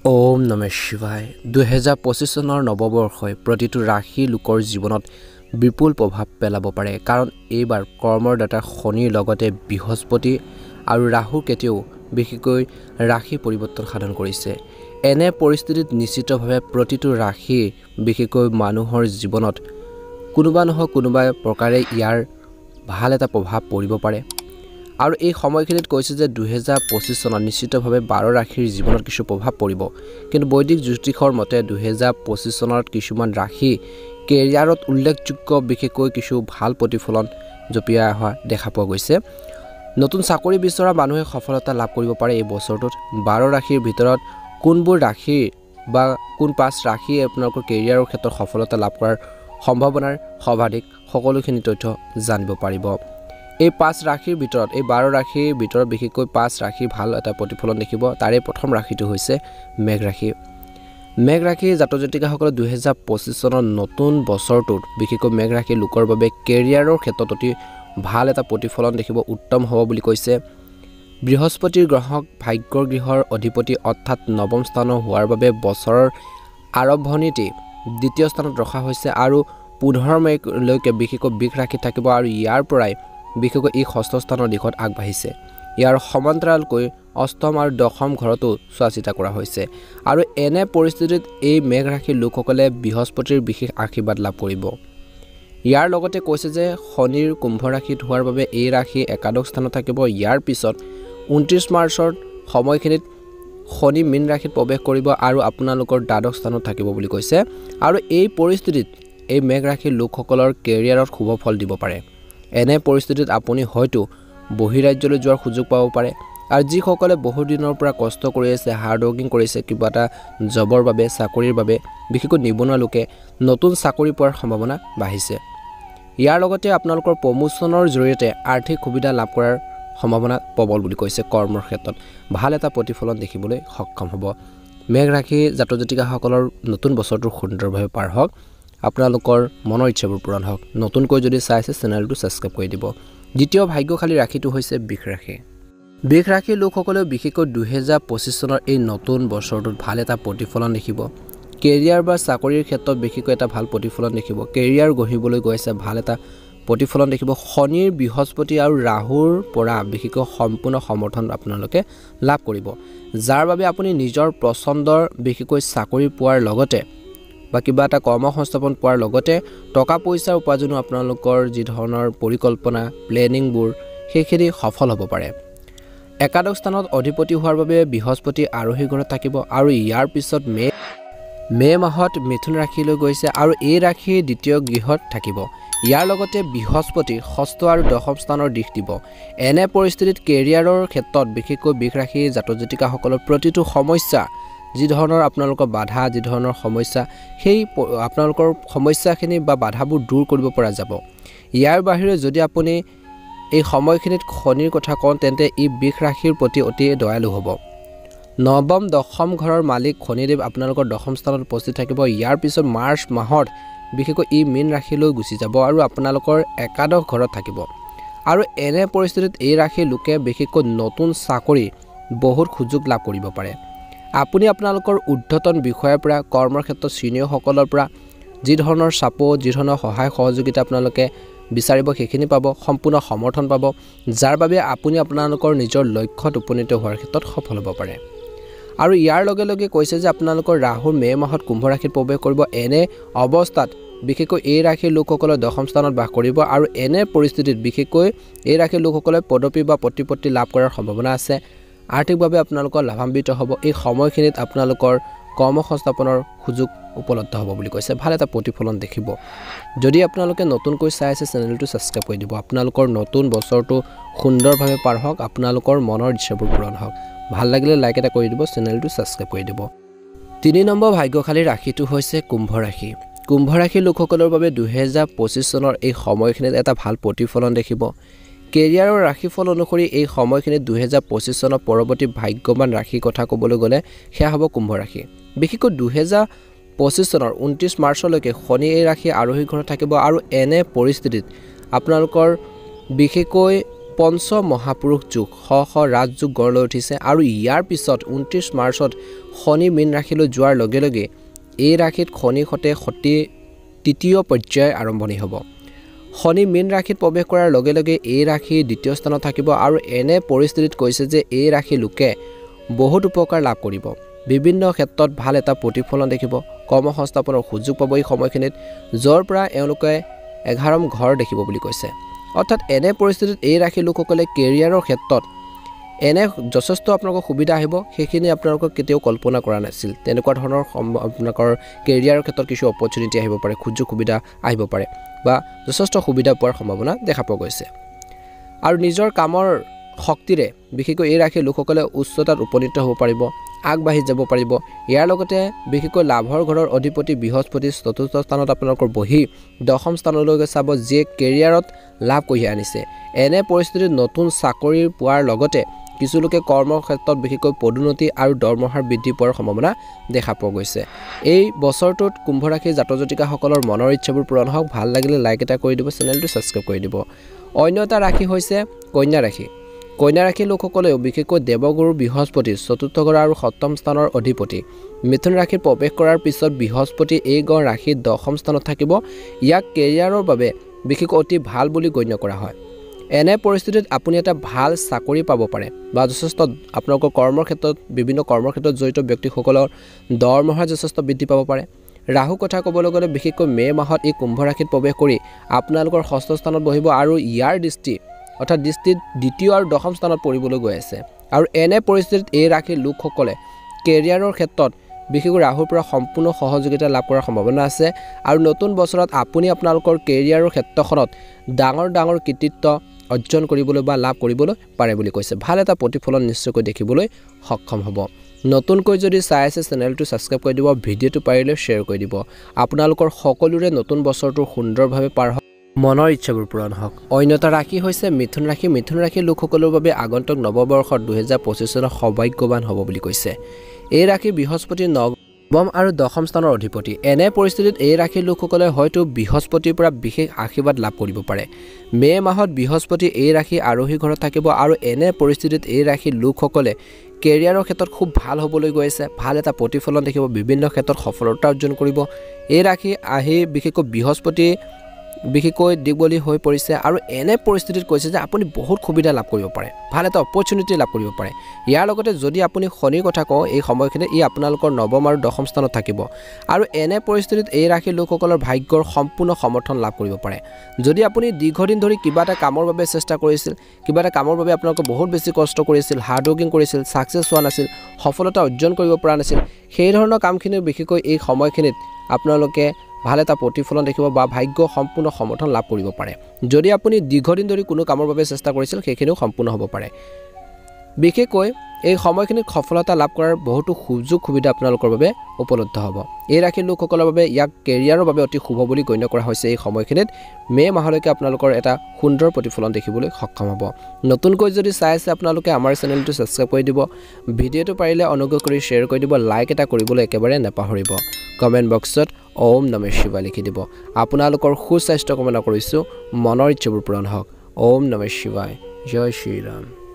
ওম নমঃ শিৱায় 2025 চনৰ নৱবৰ্ষই প্ৰতিটো ৰাশি লোকৰ জীৱনত বিপুল প্ৰভাৱ পেলাব পাৰে কাৰণ এইবাৰ কৰ্মৰদাতা শনিৰ লগতে বৃহস্পতি আৰু ৰাহু কেতেও বিশেষকৈ ৰাশি পৰিৱৰ্তন সাধন কৰিছে। এনে পৰিস্থিতিত নিশ্চিতভাৱে প্ৰতিটো ৰাশি বিশেষকৈ মানুহৰ জীৱনত কোনোবা নহয় কোনোবা প্ৰকাৰে ইয়াৰ ভাল এটা প্ৰভাৱ পৰিব পাৰে। আৰু এই সময়খিনিত কৈছে যে 2025 চনত নিশ্চিতভাৱে 12 ৰাশিৰ জীৱনত কিছু প্ৰভাৱ পৰিব, কিন্তু বৈদিক জ্যোতিষৰ মতে 2025 চনত কিছুমান ৰাশি কেৰিয়াৰত উল্লেখযোগ্য বিশেষকৈ কিছু ভাল প্ৰতিফলন জপিয়াই অহা দেখা পোৱা গৈছে। নতুন চাকৰি বিচৰা মানুহে সফলতা লাভ কৰিব পাৰে এই বছৰটোত। 12 ৰাশিৰ ভিতৰত কোনবোৰ ৰাশি বা কোন 5 ৰাশি আপোনালোকৰ কেৰিয়াৰৰ ক্ষেত্ৰত সফলতা লাভ কৰাৰ সম্ভাৱনাৰ সৰ্বাধিক সকলোখিনি তথ্য জানিব পাৰিব। এই 5 ৰাশিৰ ভিতৰত এই 12 ৰাশিৰ ভিতৰত বিশেষকৈ 5 ৰাশি ভাল এটা প্ৰতিফলন দেখিব। তাৰে প্ৰথম ৰাশিটো হৈছে মেঘ ৰাশি। মেঘ ৰাশি জাতক জাতিকাসকলে 2025 চনৰ নতুন বছৰটোত বিশেষকৈ মেঘ ৰাশিৰ লোকৰ বাবে কেৰিয়াৰৰ ক্ষেত্ৰত অতি ভাল এটা প্ৰতিফলন দেখিব, উত্তম হ'ব বুলি কৈছে। বৃহস্পতিৰ গ্ৰহক ভাগ্যৰ গৃহৰ অধিপতি অৰ্থাৎ নৱম স্থানৰ হোৱাৰ বাবে বছৰৰ আৰম্ভণিতে দ্বিতীয় স্থানত ৰখা হৈছে আৰু 15 মেলৈকে বিশেষকৈ বৃষ ৰাশি থাকিব আৰু ইয়াৰ পৰাই বিশেষকৈ এই ষষ্ঠ স্থানৰ দিশত আগবাঢ়িছে। ইয়াৰ সমান্তৰালকৈ অষ্টম আৰু দশম ঘৰতো চোৱা চিতা কৰা হৈছে আৰু এনে পৰিস্থিতিত এই মেঘ ৰাশিৰ লোকসকলে বৃহস্পতিৰ বিশেষ আশীৰ্বাদ লাভ কৰিব। ইয়াৰ লগতে কৈছে যে শনিৰ কুম্ভ ৰাশিত হোৱাৰ বাবে এই ৰাশি একাদশ স্থানত থাকিব। ইয়াৰ পিছত 29 মাৰ্চৰ সময়খিনিত শনি মীন ৰাশিত প্ৰৱেশ কৰিব আৰু আপোনালোকৰ দ্বাদশ স্থানত থাকিব বুলি কৈছে। আৰু এই পৰিস্থিতিত এই মেঘ ৰাশিৰ লোকসকলৰ কেৰিয়াৰত শুভ ফল দিব পাৰে। এনে পৰিস্থিতিত আপুনি হয়তো বহিৰাজ্যলৈ যোৱাৰ সুযোগ পাব পাৰে আৰু যিসকলে বহু দিনৰ পৰা কষ্ট কৰি আছে, হাৰ্ড ৱৰ্কিং কৰিছে কিবা এটা জবৰ বাবে, চাকৰিৰ বাবে, বিশেষকৈ নিবনুৱা লোকে নতুন চাকৰি পোৱাৰ সম্ভাৱনা বাঢ়িছে। ইয়াৰ লগতে আপোনালোকৰ প্ৰমোচনৰ জৰিয়তে আৰ্থিক সুবিধা লাভ কৰাৰ সম্ভাৱনা প্ৰবল বুলি কৈছে। কৰ্মৰ ক্ষেত্ৰত ভাল এটা প্ৰতিফলন দেখিবলৈ সক্ষম হ'ব। মেঘ ৰাশি জাতক জাতিকাসকলৰ নতুন বছৰটো সুন্দৰভাৱে পাৰ হওক, আপোনালোকৰ মনৰ ইচ্ছাবোৰ পূৰণ হওক। নতুনকৈ যদি চাইছে চেনেলটো ছাবস্ক্ৰাইব কৰি দিব। দ্বিতীয় ভাগ্যশালী ৰাশিটো হৈছে বৃষ ৰাশি। বৃষ ৰাশিৰ লোকসকলেও বিশেষকৈ 2025 চনৰ এই নতুন বছৰটোত ভাল এটা প্ৰতিফলন দেখিব। কেৰিয়াৰ বা চাকৰিৰ ক্ষেত্ৰত বিশেষকৈ এটা ভাল প্ৰতিফলন দেখিব। কেৰিয়াৰ গঢ়িবলৈ গৈছে ভাল এটা প্ৰতিফলন দেখিব। শনিৰ, বৃহস্পতি আৰু ৰাহুৰ পৰা বিশেষকৈ সম্পূৰ্ণ সমৰ্থন আপোনালোকে লাভ কৰিব, যাৰ বাবে আপুনি নিজৰ পচন্দৰ বিশেষকৈ চাকৰি পোৱাৰ লগতে বা কিবা এটা কৰ্মসংস্থাপন পোৱাৰ লগতে টকা পইচাৰ উপাৰ্জনো আপোনালোকৰ যি ধৰণৰ পৰিকল্পনা প্লেনিংবোৰ সেইখিনি সফল হ'ব পাৰে। একাদশ স্থানত অধিপতি হোৱাৰ বাবে বৃহস্পতি আৰোহী ঘৰত থাকিব আৰু ইয়াৰ পিছত মে মাহত মিথুন ৰাশিলৈ গৈছে আৰু এই ৰাশি দ্বিতীয় গৃহত থাকিব। ইয়াৰ লগতে বৃহস্পতি ষষ্ঠ আৰু দশম স্থানৰ দিশ দিব। এনে পৰিস্থিতিত কেৰিয়াৰৰ ক্ষেত্ৰত বিশেষকৈ বৃষ ৰাশি জাতক জাতিকাসকলৰ প্ৰতিটো সমস্যা, যি ধৰণৰ আপোনালোকৰ বাধা, যি ধৰণৰ সমস্যা, সেই আপোনালোকৰ সমস্যাখিনি বা বাধাবোৰ দূৰ কৰিব পৰা যাব। ইয়াৰ বাহিৰে যদি আপুনি এই সময়খিনিত শনিৰ কথা কওঁ তেন্তে ই বৃষ ৰাশিৰ প্ৰতি অতি দয়ালু হ'ব। নৱম দশম ঘৰৰ মালিক শনিদেৱ আপোনালোকৰ দশম স্থানত উপস্থিত থাকিব। ইয়াৰ পিছত মাৰ্চ মাহত বিশেষকৈ ই মীন ৰাশিলৈ গুচি যাব আৰু আপোনালোকৰ একাদশ ঘৰত থাকিব। আৰু এনে পৰিস্থিতিত এই ৰাশিৰ লোকে বিশেষকৈ নতুন চাকৰি বহুত সুযোগ লাভ কৰিব পাৰে। আপুনি আপোনালোকৰ ঊৰ্ধ্বতন বিষয়াৰ পৰা, কৰ্মৰ ক্ষেত্ৰত ছিনিয়ৰসকলৰ পৰা যি ধৰণৰ ছাপোৰ্ট, যি ধৰণৰ সহায় সহযোগিতা আপোনালোকে বিচাৰিব সেইখিনি পাব, সম্পূৰ্ণ সমৰ্থন পাব, যাৰ বাবে আপুনি আপোনালোকৰ নিজৰ লক্ষ্যত উপনীত হোৱাৰ ক্ষেত্ৰত সফল হ'ব পাৰে। আৰু ইয়াৰ লগে লগে কৈছে যে আপোনালোকৰ ৰাহু মে মাহত কুম্ভ ৰাশিত প্ৰৱেশ কৰিব। এনে অৱস্থাত বিশেষকৈ এই ৰাশিৰ লোকসকলে দশম স্থানত বাস কৰিব আৰু এনে পৰিস্থিতিত বিশেষকৈ এই ৰাশিৰ লোকসকলে পদবী বা প্ৰতিপত্তি লাভ কৰাৰ সম্ভাৱনা আছে। আৰ্থিকভাৱে আপোনালোকৰ লাভান্বিত হ'ব। এই সময়খিনিত আপোনালোকৰ কৰ্মসংস্থাপনৰ সুযোগ উপলব্ধ হ'ব বুলি কৈছে। ভাল এটা প্ৰতিফলন দেখিব। যদি আপোনালোকে নতুনকৈ চাই আছে চেনেলটো ছাবস্ক্ৰাইব কৰি দিব। আপোনালোকৰ নতুন বছৰটো সুন্দৰভাৱে পাৰ হওক, আপোনালোকৰ মনৰ ইচ্ছাবোৰ পূৰণ হওক। ভাল লাগিলে লাইক এটা কৰি দিব, চেনেলটো ছাবস্ক্ৰাইব কৰি দিব। 3 নম্বৰ ভাগ্যশালী ৰাশিটো হৈছে কুম্ভ ৰাশি। কুম্ভ ৰাশিৰ লোকসকলৰ বাবে 2025 চনৰ এই সময়খিনিত এটা ভাল প্ৰতিফলন দেখিব। কেৰিয়াৰৰ ৰাশিফল অনুসৰি এই সময়খিনিত 2025 চনৰ পৰৱৰ্তী ভাগ্যৱান ৰাশিৰ কথা ক'বলৈ গ'লে সেয়া হ'ব কুম্ভ ৰাশি। বিশেষকৈ 2025 চনৰ 29 মাৰ্চলৈকে শনি এই ৰাশি আৰোহী ঘৰত থাকিব আৰু এনে পৰিস্থিতিত আপোনালোকৰ বিশেষকৈ পঞ্চ মহাপুৰুষ যোগ শ ৰাজযোগ গঢ় লৈ উঠিছে আৰু ইয়াৰ পিছত 29 মাৰ্চত শনি মীন ৰাশিলৈ যোৱাৰ লগে লগে এই ৰাশিত শনি সতে সতি তৃতীয় পৰ্যায় আৰম্ভণি হ'ব শনি মীন ৰাশিত প্ৰৱেশ কৰাৰ লগে লগে এই ৰাশি দ্বিতীয় স্থানত থাকিব আৰু এনে পৰিস্থিতিত কৈছে যে এই ৰাশি লোকে বহুত উপকাৰ লাভ কৰিব বিভিন্ন ক্ষেত্ৰত ভাল এটা প্ৰতিফলন দেখিব কৰ্মসংস্থাপনৰ সুযোগ পাব এই সময়খিনিত যৰ পৰা এওঁলোকে 11ম ঘৰ দেখিব বুলি কৈছে অৰ্থাৎ এনে পৰিস্থিতিত এই ৰাশি লোকসকলে কেৰিয়াৰৰ ক্ষেত্ৰত এনে যথেষ্ট আপোনালোকৰ সুবিধা আহিব সেইখিনি আপোনালোকক কেতিয়াও কল্পনা কৰা নাছিল তেনেকুৱা ধৰণৰ আপোনালোকৰ কেৰিয়াৰৰ ক্ষেত্ৰত কিছু অপৰচুনিটি আহিব পাৰে সুযোগ সুবিধা আহিব পাৰে বা যথেষ্ট সুবিধা পোৱাৰ সম্ভাৱনা দেখা পোৱা গৈছে আৰু নিজৰ কামৰ শক্তিৰে বিশেষকৈ এই ৰাশিৰ লোকসকলে উচ্চতাত উপনীত হ'ব পাৰিব আগবাঢ়ি যাব পাৰিব ইয়াৰ লগতে বিশেষকৈ লাভৰ ঘৰৰ অধিপতি বৃহস্পতি চতুৰ্থ স্থানত আপোনালোকৰ বহি দশম স্থানলৈকে চাব যিয়ে কেৰিয়াৰত লাভ কঢ়িয়াই আনিছে এনে পৰিস্থিতিত নতুন চাকৰি পোৱাৰ লগতে কিছু লোকে কৰ্মৰ ক্ষেত্ৰত বিশেষকৈ পদোন্নতি আৰু দৰমহাৰ বৃদ্ধি পোৱাৰ সম্ভাৱনা দেখা পোৱা গৈছে এই বছৰটোত কুম্ভ ৰাশিৰ জাতক জাতিকাসকলৰ মনৰ ইচ্ছাবোৰ পূৰণ হওক ভাল লাগিলে লাইক এটা কৰি দিব চেনেলটো ছাবস্ক্ৰাইব কৰি দিব অন্য এটা ৰাশি হৈছে কন্যা ৰাশি কন্যা ৰাশিৰ লোকসকলেও বিশেষকৈ দেৱগুৰু বৃহস্পতি চতুৰ্থ ঘৰ আৰু সপ্তম স্থানৰ অধিপতি মিথুন ৰাশিত প্ৰৱেশ কৰাৰ পিছত বৃহস্পতি এই গড় ৰাশিৰ দশম স্থানত থাকিব ইয়াক কেৰিয়াৰৰ বাবে বিশেষকৈ অতি ভাল বুলি গণ্য কৰা হয় এনে পৰিস্থিতিত আপুনি এটা ভাল চাকৰি পাব পাৰে বা যথেষ্ট আপোনালোকৰ কৰ্মৰ ক্ষেত্ৰত বিভিন্ন কৰ্মৰ ক্ষেত্ৰত জড়িত ব্যক্তিসকলৰ দৰমহা যথেষ্ট বৃদ্ধি পাব পাৰে ৰাহু কথা ক'বলৈ গ'লে বিশেষকৈ মে মাহত এই কুম্ভ ৰাশিত প্ৰৱেশ কৰি আপোনালোকৰ ষষ্ঠ স্থানত বহিব আৰু ইয়াৰ দৃষ্টি অৰ্থাৎ দৃষ্টিত দ্বিতীয় আৰু দশম স্থানত পৰিবলৈ গৈ আছে আৰু এনে পৰিস্থিতিত এই ৰাশিৰ লোকসকলে কেৰিয়াৰৰ ক্ষেত্ৰত বিশেষকৈ ৰাহুৰ পৰা সম্পূৰ্ণ সহযোগিতা লাভ কৰাৰ সম্ভাৱনা আছে আৰু নতুন বছৰত আপুনি আপোনালোকৰ কেৰিয়াৰৰ ক্ষেত্ৰখনত ডাঙৰ কৃতিত্ব অৰ্জন কৰিবলৈ বা লাভ কৰিবলৈ পাৰে বুলি কৈছে ভাল এটা প্ৰতিফলন নিশ্চয়কৈ দেখিবলৈ সক্ষম হ'ব নতুনকৈ যদি চাই আছে চেনেলটো ছাবস্ক্ৰাইব কৰি দিব ভিডিঅ'টো পাৰিলে শ্বেয়াৰ কৰি দিব আপোনালোকৰ সকলোৰে নতুন বছৰটো সুন্দৰভাৱে পাৰ হওক মনৰ ইচ্ছাবোৰ পূৰণ হওক অন্য এটা ৰাশি হৈছে মিথুন ৰাশিৰ লোকসকলৰ বাবে আগন্তুক নৱবৰ্ষত 2025 চনত সৌভাগ্যৱান হ'ব বুলি কৈছে এই ৰাশি বৃহস্পতি নৱম আৰু দশম স্থানৰ অধিপতি এনে পৰিস্থিতিত এই ৰাশিৰ লোকসকলে হয়তো বৃহস্পতিৰ পৰা বিশেষ আশীৰ্বাদ লাভ কৰিব পাৰে মে মাহত বৃহস্পতি এই ৰাশি আৰোহী ঘৰত থাকিব আৰু এনে পৰিস্থিতিত এই ৰাশিৰ লোকসকলে কেৰিয়াৰৰ ক্ষেত্ৰত খুব ভাল হ'বলৈ গৈ আছে ভাল এটা প্ৰতিফলন দেখিব বিভিন্ন ক্ষেত্ৰত সফলতা অৰ্জন কৰিব এই ৰাশি আহি বিশেষকৈ বৃহস্পতি বিশেষকৈ দিগবলি হৈ পৰিছে আৰু এনে পৰিস্থিতিত কৈছে যে আপুনি বহুত সুবিধা লাভ কৰিব পাৰে ভাল এটা অপৰচুনিটি লাভ কৰিব পাৰে ইয়াৰ লগতে যদি আপুনি শনিৰ কথা কওঁ এই সময়খিনিত ই আপোনালোকৰ নৱম আৰু দশম স্থানত থাকিব আৰু এনে পৰিস্থিতিত এই ৰাশিৰ লোকসকলৰ ভাগ্যৰ সম্পূৰ্ণ সমৰ্থন লাভ কৰিব পাৰে যদি আপুনি দীৰ্ঘদিন ধৰি কিবা এটা কামৰ বাবে চেষ্টা কৰিছিল কিবা এটা কামৰ বাবে আপোনালোকে বহুত বেছি কষ্ট কৰিছিল হাৰ্ড ৱৰ্কিং কৰিছিল ছাকচেছ হোৱা নাছিল সফলতা অৰ্জন কৰিব পৰা নাছিল সেই ধৰণৰ কামখিনি বিশেষকৈ এই সময়খিনিত আপোনালোকে ভাল এটা প্ৰতিফলন দেখিব বা ভাগ্য সম্পূৰ্ণ সমৰ্থন লাভ কৰিব পাৰে যদি আপুনি দীৰ্ঘদিন ধৰি কোনো কামৰ বাবে চেষ্টা কৰিছিল সেইখিনিও সম্পূৰ্ণ হ'ব পাৰে বিশেষকৈ এই সময়খিনিত সফলতা লাভ কৰাৰ বহুতো সুযোগ সুবিধা আপোনালোকৰ বাবে উপলব্ধ হ'ব এই ৰাশিৰ লোকসকলৰ বাবে ইয়াক কেৰিয়াৰৰ বাবে অতি শুভ বুলি গণ্য কৰা হৈছে এই সময়খিনিত মে মাহলৈকে আপোনালোকৰ এটা সুন্দৰ প্ৰতিফলন দেখিবলৈ সক্ষম হ'ব নতুনকৈ যদি চাই আছে আপোনালোকে আমাৰ চেনেলটো ছাবস্ক্ৰাইব কৰি দিব ভিডিঅ'টো পাৰিলে অনুগ্ৰহ কৰি শ্বেয়াৰ কৰি দিব লাইক এটা কৰিবলৈ একেবাৰে নাপাহৰিব কমেণ্ট বক্সত ওম নমঃ শিৱায় লিখি দিব আপোনালোকৰ সুস্বাস্থ্য কামনা কৰিছোঁ মনৰ ইচ্ছাবোৰ পূৰণ হওক ওম নমঃ শিৱায় জয় শ্ৰীৰাম